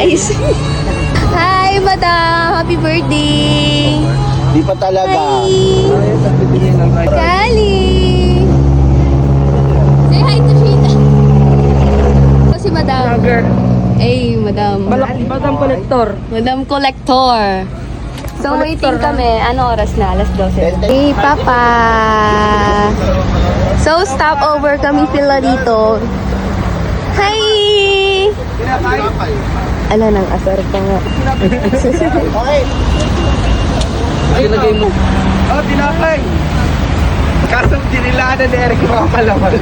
guys. Hi, madam. Happy birthday. Di pa talaga. Hi. Kali. Say hi to Sheena. Ito si madam. Hey, madam. Madam Collector. Madam Collector. So, waiting kami. Ano oras na? Alas 12. Hey, Papa. So, stop over kami sila dito. Hi! Ala, nang asar pa nga. Ilagay mo. Oh, tinapay. Kaso dinilaan ni Eric mga kalaman.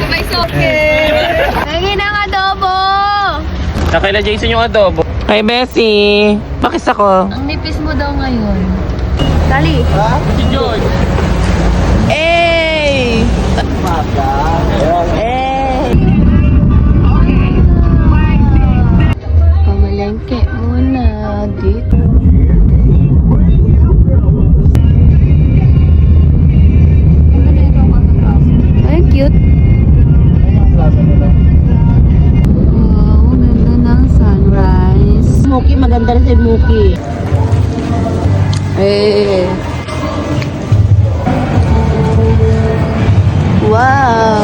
May soke. Nangin ang adobo. Nakaila Jason yung adobo. Hi, Bessie. Bakit ako? Ang nipis mo daw ngayon. Kali. Si George. Hey! Hey! Pamalengke muna dito. Ay, cute. Wow, ganda ng sunrise. Muki, maganda rin si Muki. Eh. Wow.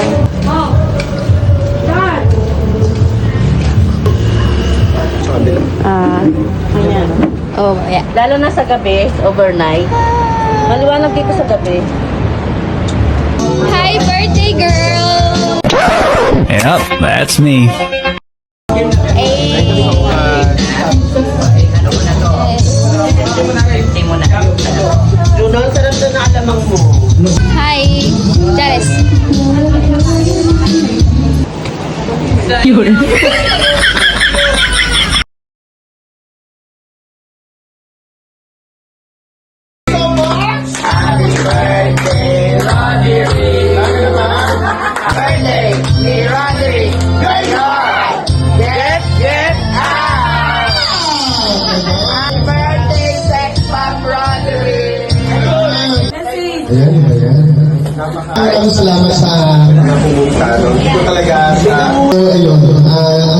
Ayan. Oh, yeah. Lalo na sa gabi, overnight. Maliwanag dito sa gabi. Hi, birthday girl. Yep, that's me. Lunol, sarap na na alamang mo. Hi, Charis. Maraming salamat sa Ito talaga sa... ayun,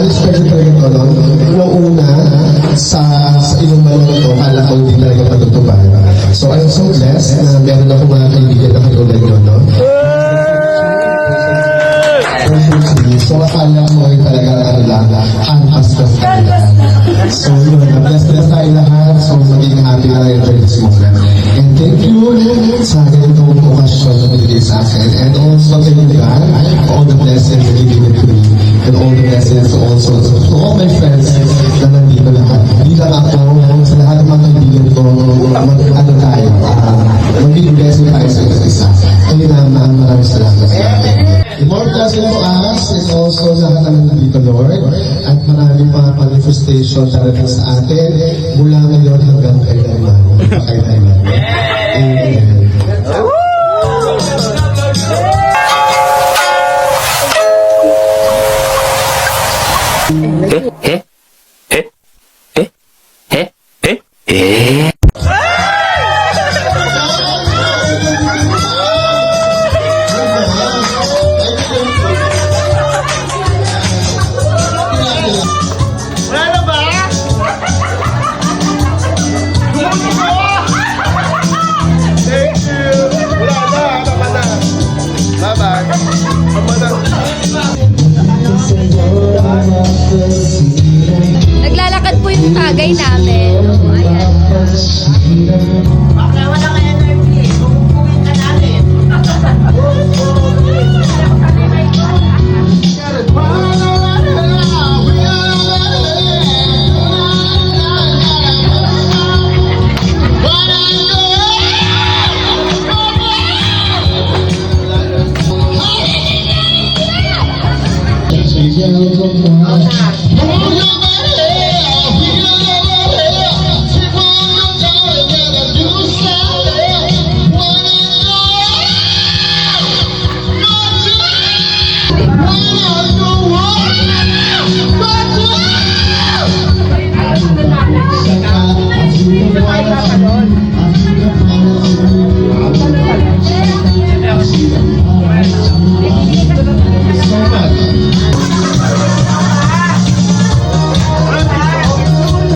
unexpected talaga ito, no? Nung una, sa inuman ito, kala ko hindi talaga patutupad. So I'm so blessed na meron ako mga kaibigan na katulad nyo, no? So akala ko ay talaga hantas na talaga. So yun, bless tayo lahat. So maging happy na enjoy this moment. And thank you sa ganitong okasyon na binigay sa akin. And also thank you God for all the blessings that you given to me. And all the blessings also to all my friends na nandito lahat. Hindi lang ako, sa lahat ng mga kaibigan ko, ano tayo, maging blessing tayo sa isa't isa. Kaya naman maraming salamat sa akin. More blessing to us and also lahat ng nandito, Lord. At maraming mga manifestation darating sa atin mula ngayon hanggang kailanman. Kailanman. Amen. Naglalakad po yung tagay namin. Oh, ayan.